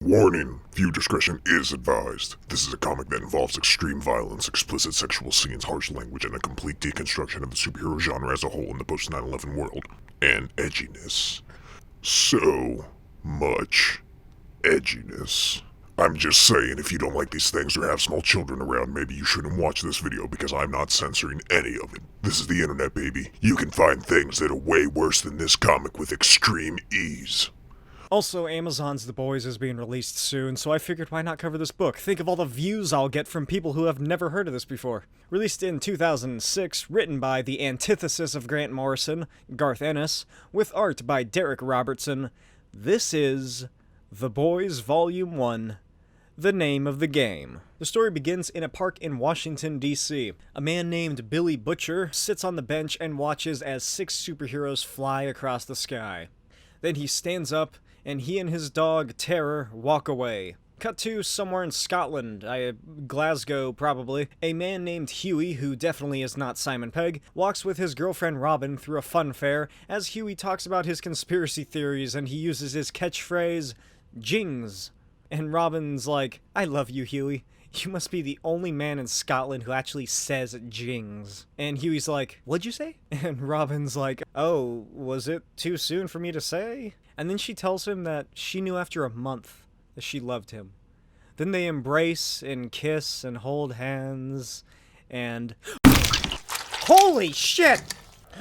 Warning, viewer discretion is advised. This is a comic that involves extreme violence, explicit sexual scenes, harsh language, and a complete deconstruction of the superhero genre as a whole in the post 9/11 world. And edginess. So much edginess. I'm just saying, if you don't like these things or have small children around, maybe you shouldn't watch this video because I'm not censoring any of it. This is the internet, baby. You can find things that are way worse than this comic with extreme ease. Also, Amazon's The Boys is being released soon, so I figured why not cover this book? Think of all the views I'll get from people who have never heard of this before. Released in 2006, written by the antithesis of Grant Morrison, Garth Ennis, with art by Derek Robertson, this is The Boys Volume 1, The Name of the Game. The story begins in a park in Washington, D.C. A man named Billy Butcher sits on the bench and watches as 6 superheroes fly across the sky. Then he stands up, and he and his dog, Terror, walk away. Cut to somewhere in Scotland, Glasgow probably. A man named Hughie, who definitely is not Simon Pegg, walks with his girlfriend Robin through a fun fair as Hughie talks about his conspiracy theories and he uses his catchphrase, Jings. And Robin's like, I love you, Hughie. You must be the only man in Scotland who actually says jings. And Hughie's like, what'd you say? And Robin's like, oh, was it too soon for me to say? And then she tells him that she knew after a month that she loved him. Then they embrace and kiss and hold hands and... Holy shit!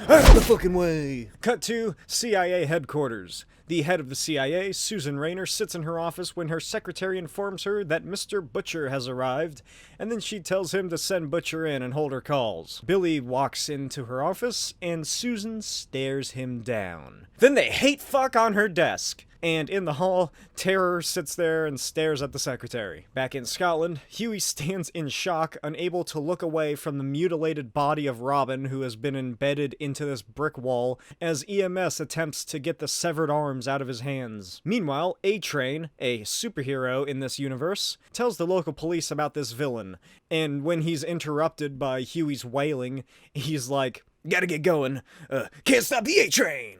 Out of the fucking way! Cut to CIA headquarters. The head of the CIA, Susan Rayner, sits in her office when her secretary informs her that Mr. Butcher has arrived, and then she tells him to send Butcher in and hold her calls. Billy walks into her office, and Susan stares him down. Then they hate fuck on her desk. And in the hall, Terror sits there and stares at the secretary. Back in Scotland, Hughie stands in shock, unable to look away from the mutilated body of Robin, who has been embedded into this brick wall, as EMS attempts to get the severed arms out of his hands. Meanwhile, A-Train, a superhero in this universe, tells the local police about this villain, and when he's interrupted by Hughie's wailing, he's like, gotta get going, can't stop the A-Train!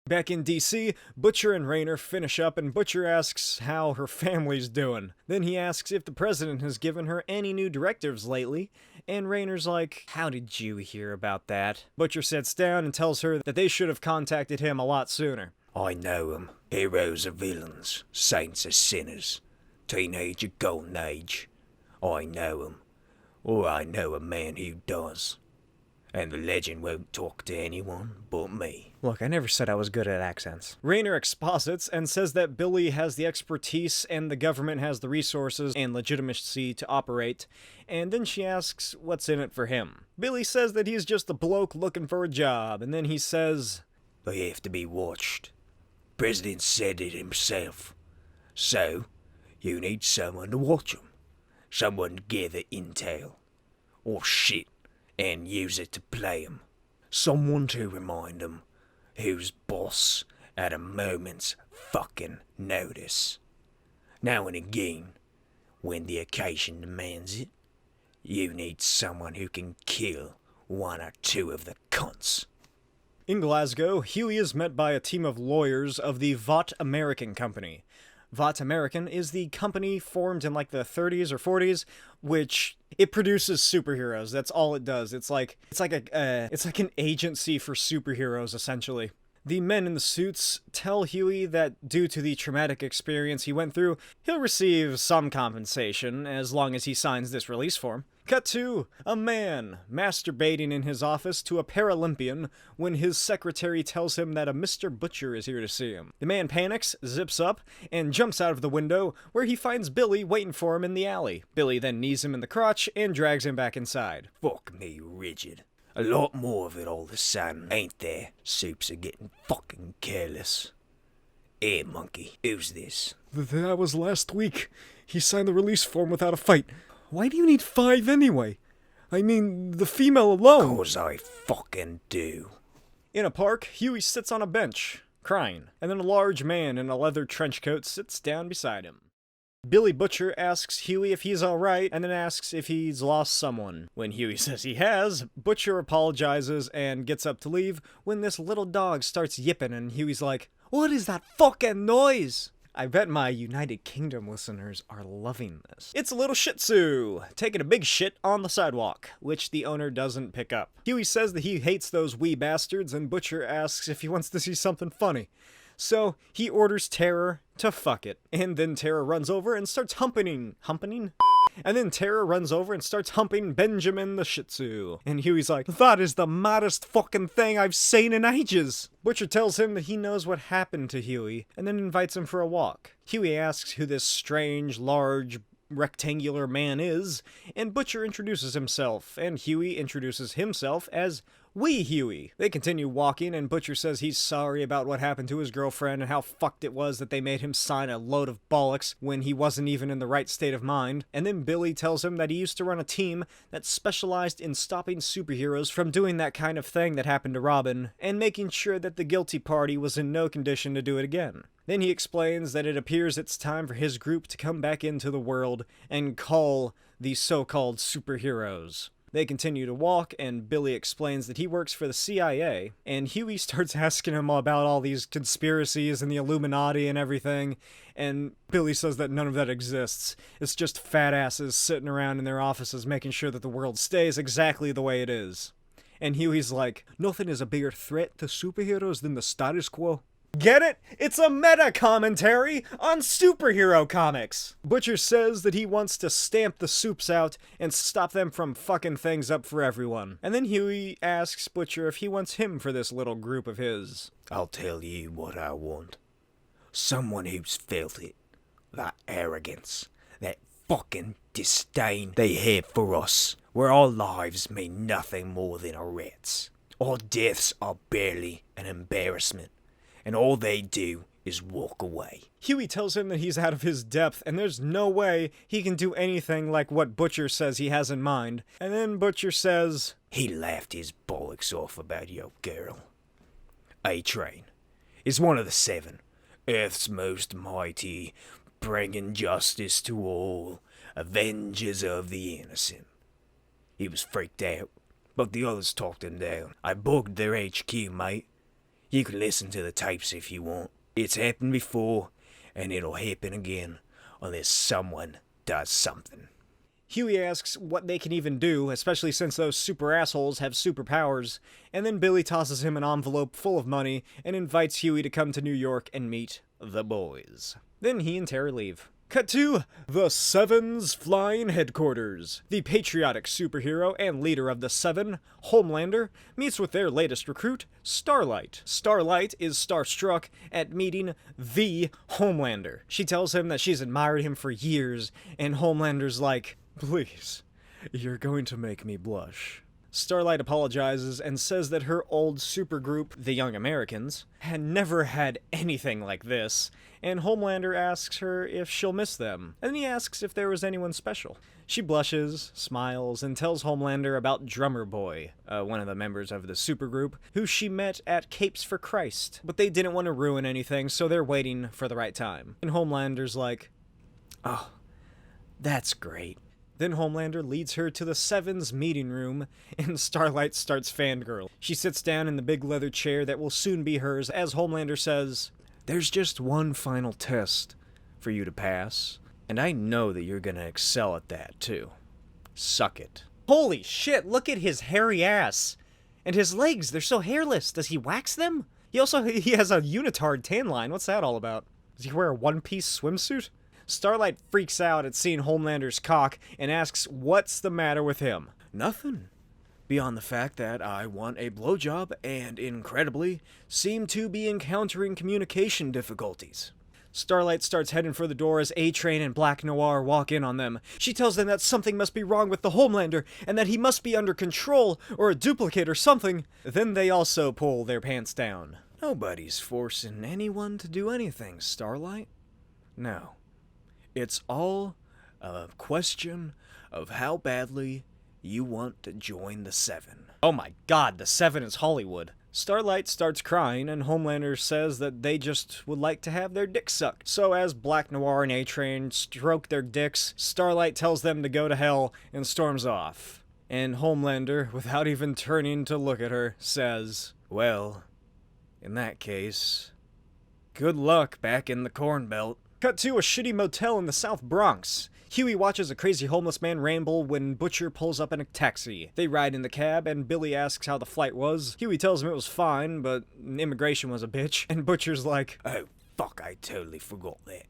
Back in DC, Butcher and Rayner finish up and Butcher asks how her family's doing. Then he asks if the president has given her any new directives lately, and Rayner's like, how did you hear about that? Butcher sits down and tells her that they should have contacted him a lot sooner. I know 'em. Heroes are villains, saints are sinners, teenage are golden age. I know 'em. Or I know a man who does. And the legend won't talk to anyone but me. Look, I never said I was good at accents. Rayner exposits and says that Billy has the expertise and the government has the resources and legitimacy to operate, and then she asks what's in it for him. Billy says that he's just a bloke looking for a job, and then he says, They have to be watched. President said it himself. So, you need someone to watch 'em. Someone to gather intel. Or shit. And use it to play 'em. Someone to remind 'em who's boss at a moment's fucking notice. Now and again, when the occasion demands it, you need someone who can kill one or two of the cunts. In Glasgow, Hughie is met by a team of lawyers of the Vought American Company. Vought American is the company formed in like the 30s or 40s, which it produces superheroes. That's all it does. It's like an agency for superheroes, essentially. The men in the suits tell Hughie that due to the traumatic experience he went through, he'll receive some compensation as long as he signs this release form. Cut to a man masturbating in his office to a Paralympian when his secretary tells him that a Mr. Butcher is here to see him. The man panics, zips up, and jumps out of the window where he finds Billy waiting for him in the alley. Billy then knees him in the crotch and drags him back inside. Fuck me rigid. A lot more of it all the sudden, ain't there? Supes are getting fucking careless. Hey, monkey, who's this? That was last week. He signed the release form without a fight. Why do you need 5 anyway? I mean, the female alone. 'Cause I fucking do. In a park, Hughie sits on a bench, crying, and then a large man in a leather trench coat sits down beside him. Billy Butcher asks Hughie if he's alright, and then asks if he's lost someone. When Hughie says he has, Butcher apologizes and gets up to leave when this little dog starts yipping and Hughie's like, "What is that fucking noise?" I bet my United Kingdom listeners are loving this. It's a little Shih Tzu taking a big shit on the sidewalk, which the owner doesn't pick up. Hughie says that he hates those wee bastards, and Butcher asks if he wants to see something funny. So he orders Terror to fuck it, and then Terror runs over and starts humping? And then Terror runs over and starts humping Benjamin the Shih Tzu. And Huey's like, that is the maddest fucking thing I've seen in ages. Butcher tells him that he knows what happened to Huey, and then invites him for a walk. Huey asks who this strange, large, rectangular man is, and Butcher introduces himself, and Huey introduces himself as Wee Huey. They continue walking, and Butcher says he's sorry about what happened to his girlfriend and how fucked it was that they made him sign a load of bollocks when he wasn't even in the right state of mind. And then Billy tells him that he used to run a team that specialized in stopping superheroes from doing that kind of thing that happened to Robin, and making sure that the guilty party was in no condition to do it again. Then he explains that it appears it's time for his group to come back into the world and call the so-called superheroes. They continue to walk, and Billy explains that he works for the CIA, and Huey starts asking him about all these conspiracies and the Illuminati and everything, and Billy says that none of that exists. It's just fat asses sitting around in their offices making sure that the world stays exactly the way it is. And Huey's like, nothing is a bigger threat to superheroes than the status quo. Get it? It's a meta-commentary on superhero comics! Butcher says that he wants to stamp the supes out and stop them from fucking things up for everyone. And then Huey asks Butcher if he wants him for this little group of his. I'll tell you what I want. Someone who's felt it. That arrogance. That fucking disdain they have for us. Where our lives mean nothing more than a rat's. Our deaths are barely an embarrassment. And all they do is walk away. Huey tells him that he's out of his depth, and there's no way he can do anything like what Butcher says he has in mind. And then Butcher says, he laughed his bollocks off about your girl. A-Train is one of the 7, Earth's most mighty, bringing justice to all, avengers of the innocent. He was freaked out, but the others talked him down. I bugged their HQ, mate. You can listen to the tapes if you want. It's happened before, and it'll happen again, unless someone does something. Huey asks what they can even do, especially since those super assholes have superpowers, and then Billy tosses him an envelope full of money and invites Huey to come to New York and meet the boys. Then he and Terry leave. Cut to the Seven's flying headquarters. The patriotic superhero and leader of the Seven, Homelander, meets with their latest recruit, Starlight. Starlight is starstruck at meeting the Homelander. She tells him that she's admired him for years, and Homelander's like, please, you're going to make me blush. Starlight apologizes and says that her old supergroup, the Young Americans, had never had anything like this, and Homelander asks her if she'll miss them, and then he asks if there was anyone special. She blushes, smiles, and tells Homelander about Drummer Boy, one of the members of the supergroup, who she met at Capes for Christ, but they didn't want to ruin anything, so they're waiting for the right time. And Homelander's like, oh, that's great. Then Homelander leads her to the Seven's meeting room, and Starlight starts fangirl. She sits down in the big leather chair that will soon be hers as Homelander says, there's just one final test for you to pass, and I know that you're gonna excel at that too. Suck it. Holy shit, look at his hairy ass! And his legs, they're so hairless. Does he wax them? He has a unitard tan line. What's that all about? Does he wear a one-piece swimsuit? Starlight freaks out at seeing Homelander's cock and asks what's the matter with him. Nothing. Beyond the fact that I want a blowjob and, incredibly, seem to be encountering communication difficulties. Starlight starts heading for the door as A-Train and Black Noir walk in on them. She tells them that something must be wrong with the Homelander and that he must be under control or a duplicate or something. Then they also pull their pants down. Nobody's forcing anyone to do anything, Starlight. No. It's all a question of how badly you want to join the Seven. Oh my god, the Seven is Hollywood. Starlight starts crying, and Homelander says that they just would like to have their dicks sucked. So as Black Noir and A-Train stroke their dicks, Starlight tells them to go to hell and storms off. And Homelander, without even turning to look at her, says, well, in that case, good luck back in the Corn Belt. Cut to a shitty motel in the South Bronx. Hughie watches a crazy homeless man ramble when Butcher pulls up in a taxi. They ride in the cab, and Billy asks how the flight was. Hughie tells him it was fine, but immigration was a bitch. And Butcher's like, "Oh, fuck, I totally forgot that.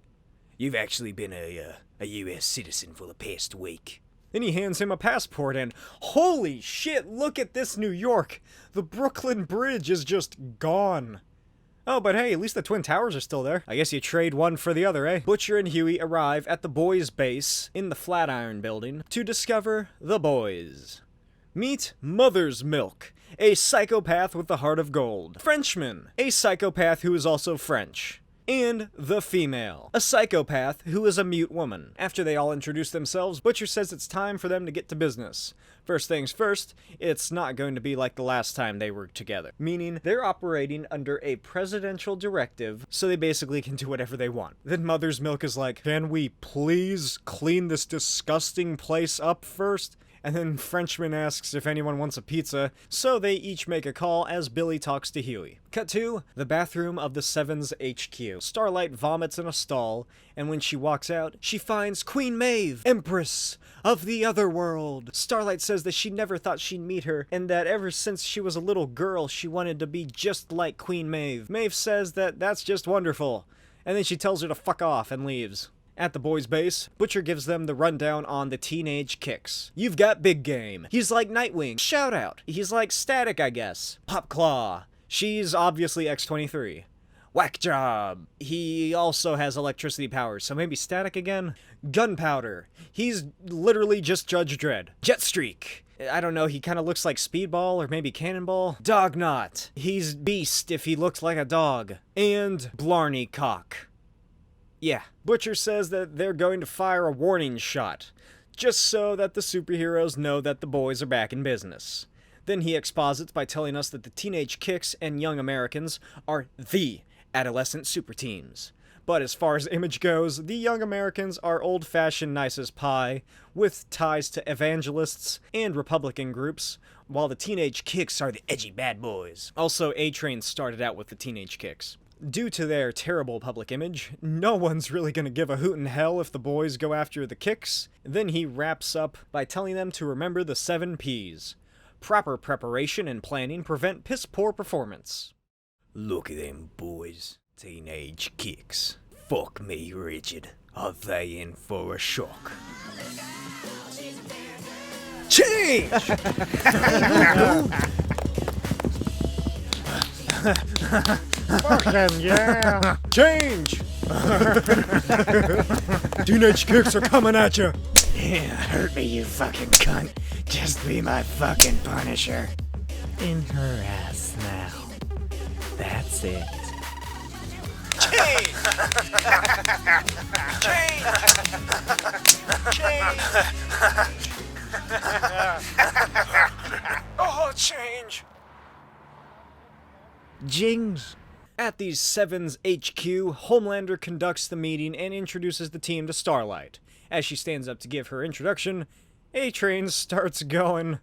You've actually been a U.S. citizen for the past week." Then he hands him a passport, and holy shit, look at this New York! The Brooklyn Bridge is just gone. Oh, but hey, at least the Twin Towers are still there. I guess you trade one for the other, eh? Butcher and Hughie arrive at the boys' base in the Flatiron Building to discover the boys. Meet Mother's Milk, a psychopath with the heart of gold. Frenchman, a psychopath who is also French. And the female, a psychopath who is a mute woman. After they all introduce themselves, Butcher says it's time for them to get to business. First things first, it's not going to be like the last time they were together. Meaning, they're operating under a presidential directive, so they basically can do whatever they want. Then Mother's Milk is like, "Can we please clean this disgusting place up first?" And then Frenchman asks if anyone wants a pizza, so they each make a call as Billy talks to Hughie. Cut to the bathroom of the Sevens HQ. Starlight vomits in a stall, and when she walks out, she finds Queen Maeve, Empress of the Otherworld. Starlight says that she never thought she'd meet her, and that ever since she was a little girl, she wanted to be just like Queen Maeve. Maeve says that that's just wonderful, and then she tells her to fuck off and leaves. At the boys' base, Butcher gives them the rundown on the teenage kicks. You've got Big Game. He's like Nightwing. Shout Out. He's like Static, I guess. Pop Claw. She's obviously X-23. Whack Job. He also has electricity powers, so maybe Static again? Gunpowder. He's literally just Judge Dredd. Jetstreak. I don't know, he kind of looks like Speedball or maybe Cannonball. Dognot. He's Beast if he looks like a dog. And Blarney Cock. Yeah, Butcher says that they're going to fire a warning shot, just so that the superheroes know that the boys are back in business. Then he exposits by telling us that the Teenage Kicks and Young Americans are the adolescent super teams. But as far as image goes, the Young Americans are old-fashioned nice as pie, with ties to evangelists and Republican groups, while the Teenage Kicks are the edgy bad boys. Also, A-Train started out with the Teenage Kicks. Due to their terrible public image, no one's really gonna give a hoot in hell if the boys go after the Kicks. Then he wraps up by telling them to remember the 7 Ps. Proper preparation and planning prevent piss-poor performance. Look at them boys. Teenage Kicks. Fuck me, Richard. Are they in for a shock? Change! Fucking yeah! Change! Teenage Kicks are coming at you! Yeah, hurt me, you fucking cunt. Just be my fucking Punisher. In her ass now. That's it. Change! Oh, change! Jings. At the Sevens HQ, Homelander conducts the meeting and introduces the team to Starlight. As she stands up to give her introduction, A-Train starts going.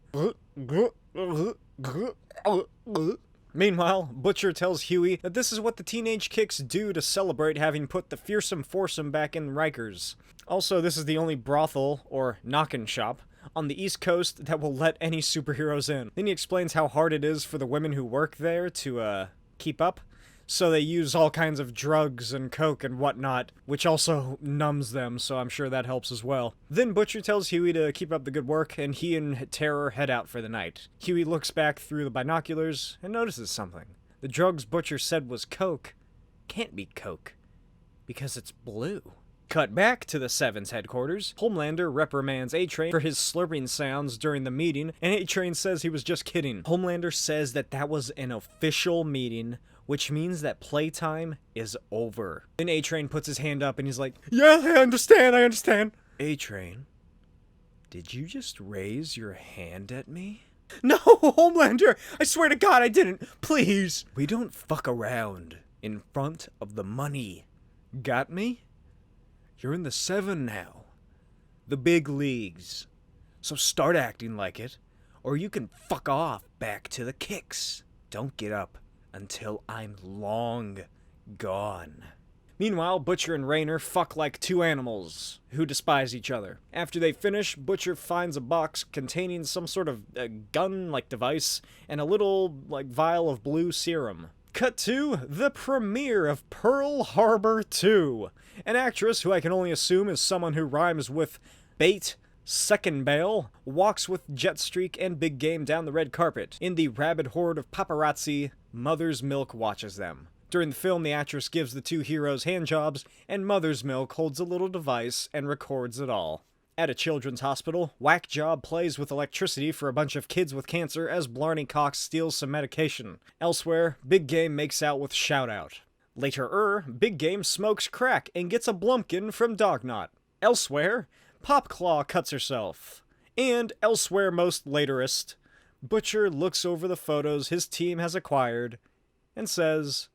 Meanwhile, Butcher tells Hughie that this is what the Teenage Kicks do to celebrate having put the fearsome foursome back in Rikers. Also, this is the only brothel, or knock-in shop, on the East Coast that will let any superheroes in. Then he explains how hard it is for the women who work there to, keep up. So they use all kinds of drugs and coke and whatnot, which also numbs them, so I'm sure that helps as well. Then Butcher tells Hughie to keep up the good work, and he and Terror head out for the night. Hughie looks back through the binoculars and notices something. The drugs Butcher said was coke can't be coke, because it's blue. Cut back to the Sevens headquarters. Homelander reprimands A-Train for his slurping sounds during the meeting, and A-Train says he was just kidding. Homelander says that that was an official meeting, which means that playtime is over. Then A-Train puts his hand up and he's like, "Yeah, I understand. A-Train, did you just raise your hand at me? No, Homelander! I swear to God I didn't! Please! We don't fuck around in front of the money. Got me? You're in the 7 now. The big leagues. So start acting like it, or you can fuck off back to the Kicks. Don't get up until I'm long gone." Meanwhile, Butcher and Raynor fuck like two animals who despise each other. After they finish, Butcher finds a box containing some sort of gun-like device and a little, vial of blue serum. Cut to the premiere of Pearl Harbor 2. An actress who I can only assume is someone who rhymes with bait, second bail, walks with Jetstreak and Big Game down the red carpet. In the rabid horde of paparazzi, Mother's Milk watches them. During the film, the actress gives the two heroes handjobs, and Mother's Milk holds a little device and records it all. At a children's hospital, Whack Job plays with electricity for a bunch of kids with cancer as Blarney Cox steals some medication. Elsewhere, Big Game makes out with Shoutout. Later, Big Game smokes crack and gets a blumpkin from Dognot. Elsewhere, Popclaw cuts herself. And elsewhere most laterist, Butcher looks over the photos his team has acquired and says,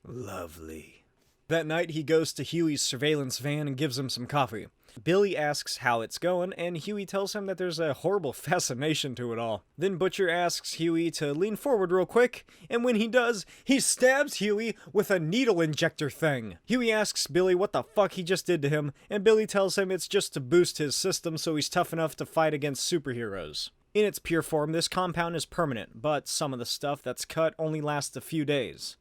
"Lovely." That night, he goes to Hughie's surveillance van and gives him some coffee. Billy asks how it's going, and Hughie tells him that there's a horrible fascination to it all. Then Butcher asks Hughie to lean forward real quick, and when he does, he stabs Hughie with a needle injector thing. Hughie asks Billy what the fuck he just did to him, and Billy tells him it's just to boost his system so he's tough enough to fight against superheroes. In its pure form, this compound is permanent, but some of the stuff that's cut only lasts a few days.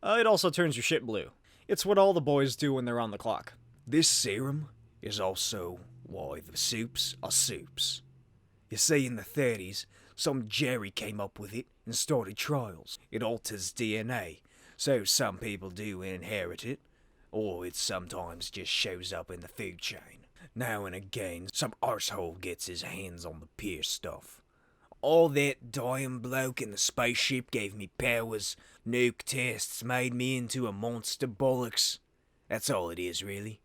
It also turns your shit blue. It's what all the boys do when they're on the clock. This serum is also why the supes are supes. You see, in the 30s, some Jerry came up with it and started trials. It alters DNA, so some people do inherit it, or it sometimes just shows up in the food chain. Now and again, some arsehole gets his hands on the pure stuff. All that dying bloke in the spaceship gave me powers. Nuke tests made me into a monster bollocks. That's all it is, really.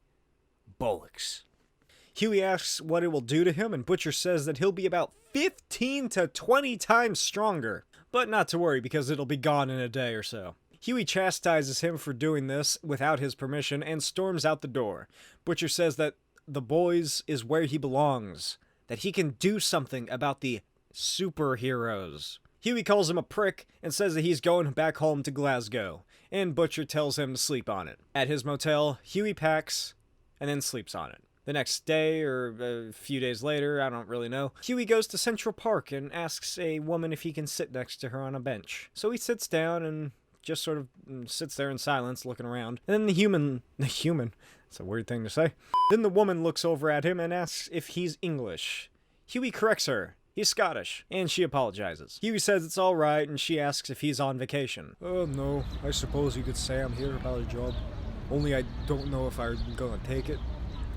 Bollocks. Hughie asks what it will do to him, and Butcher says that he'll be about 15 to 20 times stronger. But not to worry, because it'll be gone in a day or so. Hughie chastises him for doing this without his permission and storms out the door. Butcher says that the boys is where he belongs, that he can do something about the superheroes. Hughie calls him a prick and says that he's going back home to Glasgow, and Butcher tells him to sleep on it. At his motel, Hughie packs and then sleeps on it. The next day, or a few days later, I don't really know, Hughie goes to Central Park and asks a woman if he can sit next to her on a bench. So he sits down and just sort of sits there in silence, looking around. And then the human, it's a weird thing to say. Then the woman looks over at him and asks if he's English. Hughie corrects her. He's Scottish, and she apologizes. Hughie says it's alright, and she asks if he's on vacation. No, I suppose you could say I'm here about a job. Only I don't know if I'm gonna take it.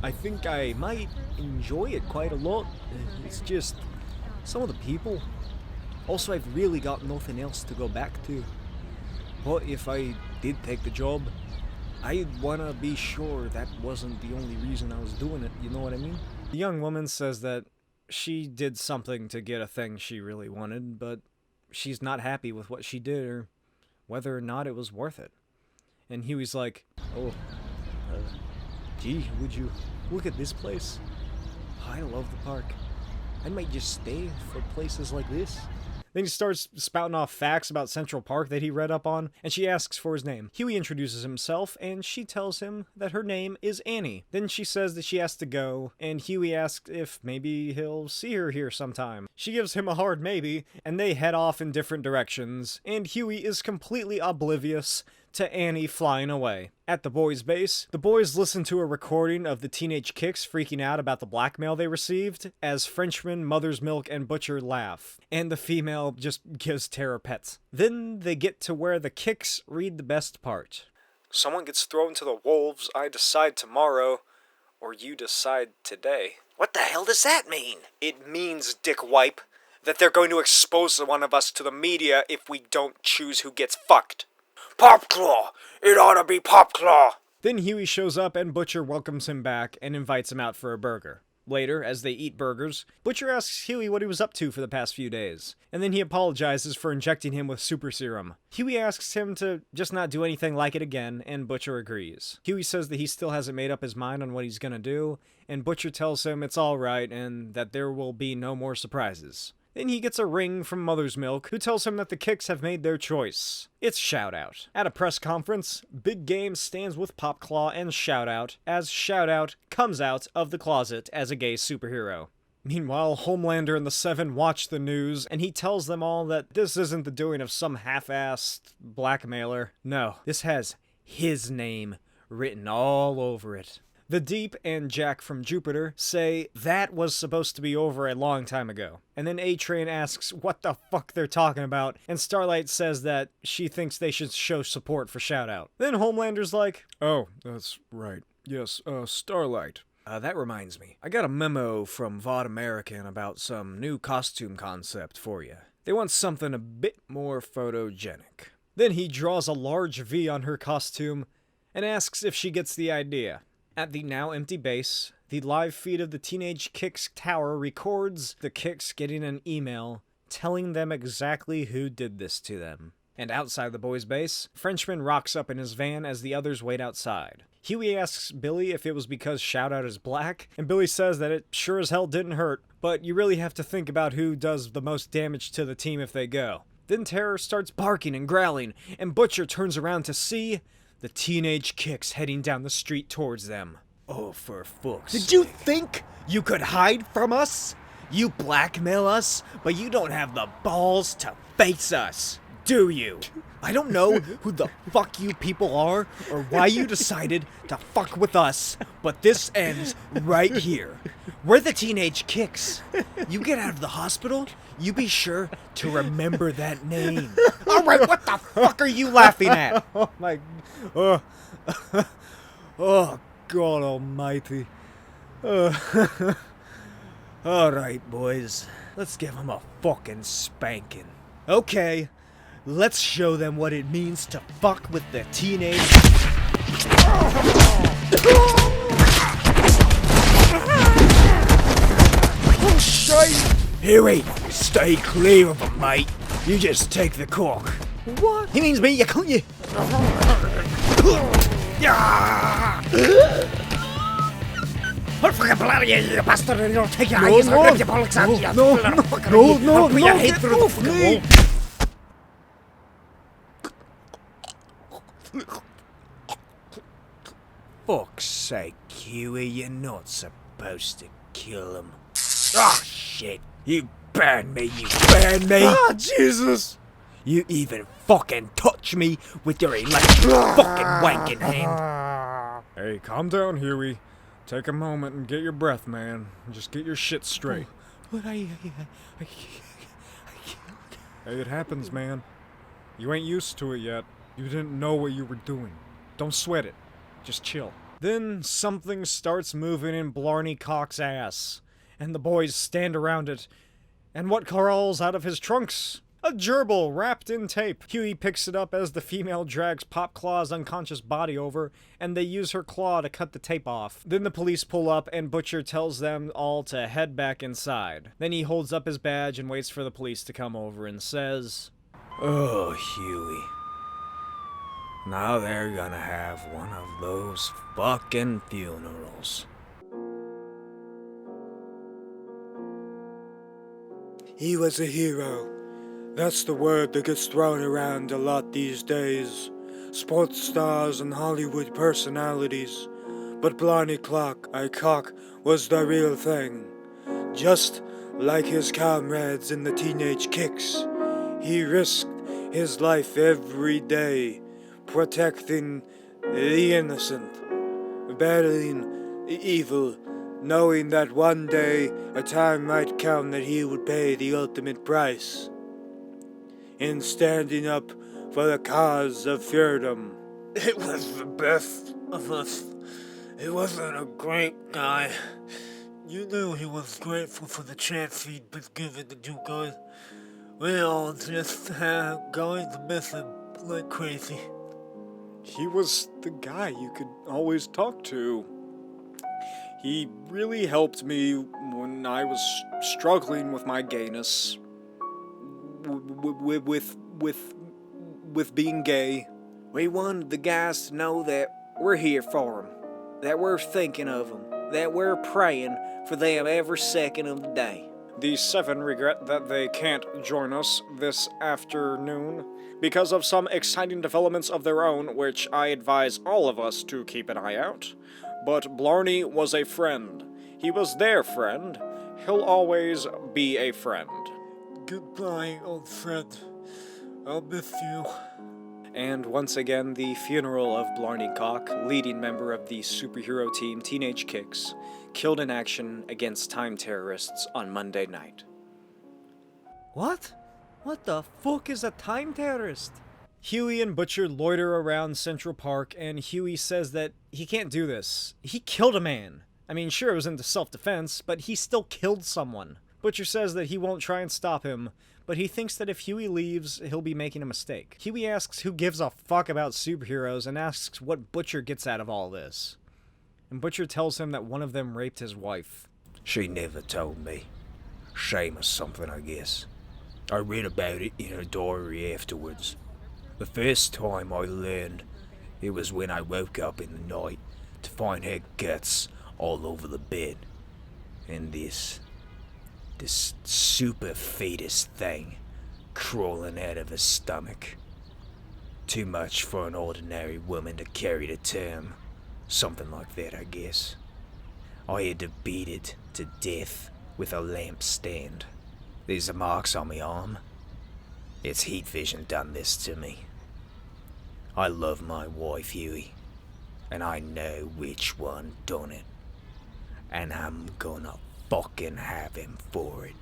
I think I might enjoy it quite a lot. It's just some of the people. Also, I've really got nothing else to go back to. But if I did take the job, I'd wanna be sure that wasn't the only reason I was doing it, you know what I mean? The young woman says that she did something to get a thing she really wanted, but she's not happy with what she did or whether or not it was worth it. And Hughie's like, gee, would you look at this place? I love the park. I might just stay for places like this. Then he starts spouting off facts about Central Park that he read up on, and she asks for his name. Hughie introduces himself, and she tells him that her name is Annie. Then she says that she has to go, and Hughie asks if maybe he'll see her here sometime. She gives him a hard maybe, and they head off in different directions, and Hughie is completely oblivious to Annie flying away. At the boys' base, the boys listen to a recording of the teenage Kicks freaking out about the blackmail they received, as Frenchman, Mother's Milk, and Butcher laugh, and the female just gives terror pets. Then they get to where the Kicks read the best part. Someone gets thrown to the wolves, I decide tomorrow, or you decide today. What the hell does that mean? It means, dickwipe, that they're going to expose one of us to the media if we don't choose who gets fucked. Popclaw! It ought to be Popclaw! Then Hughie shows up and Butcher welcomes him back and invites him out for a burger. Later, as they eat burgers, Butcher asks Hughie what he was up to for the past few days, and then he apologizes for injecting him with super serum. Hughie asks him to just not do anything like it again, and Butcher agrees. Hughie says that he still hasn't made up his mind on what he's gonna do, and Butcher tells him it's alright and that there will be no more surprises. Then he gets a ring from Mother's Milk, who tells him that the Kicks have made their choice. It's Shoutout. At a press conference, Big Game stands with Popclaw and Shoutout as Shoutout comes out of the closet as a gay superhero. Meanwhile, Homelander and the Seven watch the news, and he tells them all that this isn't the doing of some half-assed blackmailer. No, this has his name written all over it. The Deep and Jack from Jupiter say that was supposed to be over a long time ago. And then A-Train asks what the fuck they're talking about, and Starlight says that she thinks they should show support for Shoutout. Then Homelander's like, "Oh, that's right. Yes, Starlight. That reminds me. I got a memo from Vought American about some new costume concept for you. They want something a bit more photogenic." Then he draws a large V on her costume and asks if she gets the idea. At the now empty base, the live feed of the Teenage Kicks tower records the Kicks getting an email telling them exactly who did this to them. And outside the boys' base, Frenchman rocks up in his van as the others wait outside. Hughie asks Billy if it was because Shoutout is black, and Billy says that it sure as hell didn't hurt, but you really have to think about who does the most damage to the team if they go. Then Terror starts barking and growling, and Butcher turns around to see the Teenage Kicks heading down the street towards them. Oh, for fuck's Did you think you could hide from us? You blackmail us, but you don't have the balls to face us, do you? I don't know who the fuck you people are or why you decided to fuck with us, but this ends right here. We're the Teenage Kicks. You get out of the hospital, you be sure to remember that name. All right, what the fuck are you laughing at? Oh my... Oh, oh God almighty. Alright, boys. Let's give him a fucking spanking. Okay, let's show them what it means to fuck with the teenage... Oh, shite! Hughie, stay clear of him, mate. You just take the cork. What? He means me, you can't you? I'll fucking bloody you bastard, and you'll take your eyes and grab your bollocks out, you little fucker. I'll put your head through the fucking wall. Fuck's sake, Hughie, you're not supposed to kill him. Ah, shit. You burned me, you burned me. Ah, Jesus! You even fucking touch me with your electric fucking wanking hand. Hey, calm down, Hughie. Take a moment and get your breath, man. Just get your shit straight. But Hey, it happens, man. You ain't used to it yet. You didn't know what you were doing. Don't sweat it. Just chill. Then something starts moving in Blarney Cock's ass, and the boys stand around it. And what crawls out of his trunks? A gerbil wrapped in tape. Hughie picks it up as the female drags Popclaw's unconscious body over, and they use her claw to cut the tape off. Then the police pull up, and Butcher tells them all to head back inside. Then he holds up his badge and waits for the police to come over and says, Oh, Hughie. Now they're gonna have one of those fucking funerals. He was a hero. That's the word that gets thrown around a lot these days. Sports stars and Hollywood personalities. But Blarney Cock was the real thing. Just like his comrades in the Teenage Kicks, he risked his life every day, protecting the innocent, battling evil, knowing that one day a time might come that he would pay the ultimate price. In standing up for the cause of freedom. It was the best of us. He wasn't a great guy. You knew he was grateful for the chance he'd been given to do good. We all just going to miss him like crazy. he was the guy you could always talk to. He really helped me when I was struggling with my gayness. With being gay. We wanted the guys to know that we're here for them, that we're thinking of them, that we're praying for them every second of the day. The seven regret that they can't join us this afternoon because of some exciting developments of their own, which I advise all of us to keep an eye out. But Blarney was a friend. He was their friend. He'll always be a friend. Goodbye, old friend. I'll miss you. And once again, the funeral of Blarney Cock, leading member of the superhero team Teenage Kicks, killed in action against time terrorists on Monday night. What? What the fuck is a time terrorist? Hughie and Butcher loiter around Central Park, and Hughie says that he can't do this. He killed a man. I mean, sure, it was into self-defense, but he still killed someone. Butcher says that he won't try and stop him, but he thinks that if Hughie leaves, he'll be making a mistake. Hughie asks who gives a fuck about superheroes and asks what Butcher gets out of all this. And Butcher tells him that one of them raped his wife. She never told me. Shame or something, I guess. I read about it in her diary afterwards. The first time I learned, it was when I woke up in the night to find her guts all over the bed. And this super fetus thing crawling out of her stomach. Too much for an ordinary woman to carry to term. Something like that, I guess. I had to beat it to death with a lampstand. These are marks on my arm. It's heat vision done this to me. I love my wife, Hughie, and I know which one done it. And I'm gonna fucking have him for it.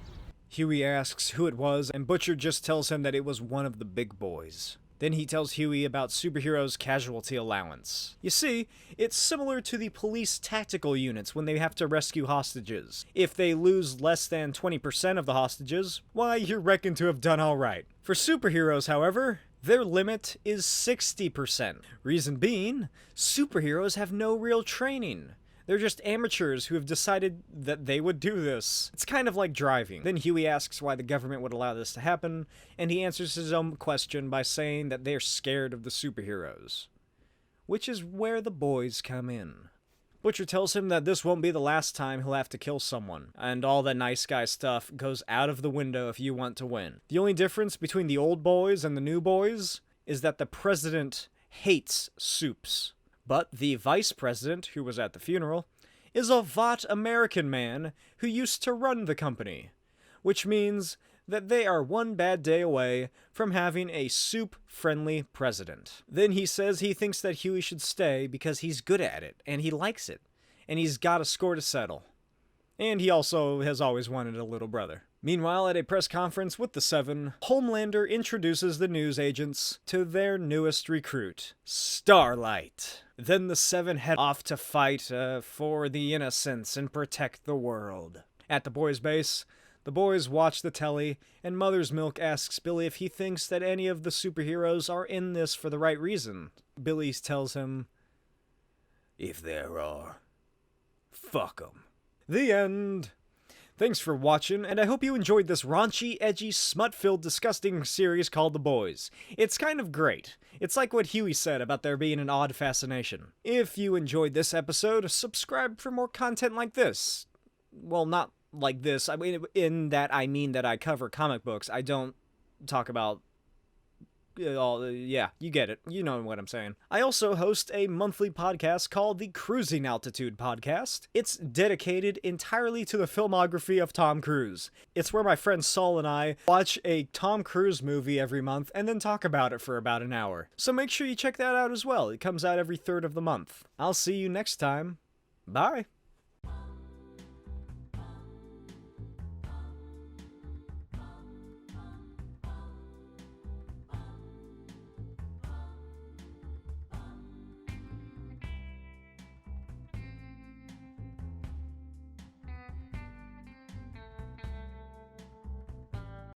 Hughie asks who it was, and Butcher just tells him that it was one of the big boys. Then he tells Hughie about superheroes' casualty allowance. You see, it's similar to the police tactical units when they have to rescue hostages. If they lose less than 20% of the hostages, why, you're reckoned to have done alright. For superheroes, however, their limit is 60%. Reason being, superheroes have no real training. They're just amateurs who have decided that they would do this. It's kind of like driving. Then Hughie asks why the government would allow this to happen, and he answers his own question by saying that they're scared of the superheroes. Which is where the boys come in. Butcher tells him that this won't be the last time he'll have to kill someone, and all that nice guy stuff goes out of the window if you want to win. The only difference between the old boys and the new boys is that the president hates supes. But the vice president, who was at the funeral, is a Vought American man who used to run the company, which means that they are one bad day away from having a soup-friendly president. Then he says he thinks that Hughie should stay because he's good at it, and he likes it, and he's got a score to settle. And he also has always wanted a little brother. Meanwhile, at a press conference with the Seven, Homelander introduces the news agents to their newest recruit, Starlight. Then the Seven head off to fight for the innocents and protect the world. At the boys' base, the boys watch the telly, and Mother's Milk asks Billy if he thinks that any of the superheroes are in this for the right reason. Billy tells him, If there are, fuck 'em. The end. Thanks for watching, and I hope you enjoyed this raunchy, edgy, smut-filled, disgusting series called The Boys. It's kind of great. It's like what Hughie said about there being an odd fascination. If you enjoyed this episode, subscribe for more content like this. Well, not like this. I mean, I mean that I cover comic books. I don't talk about yeah, you get it. You know what I'm saying. I also host a monthly podcast called the Cruising Altitude Podcast. It's dedicated entirely to the filmography of Tom Cruise. It's where my friend Saul and I watch a Tom Cruise movie every month and then talk about it for about an hour. So make sure you check that out as well. It comes out every third of the month. I'll see you next time. Bye.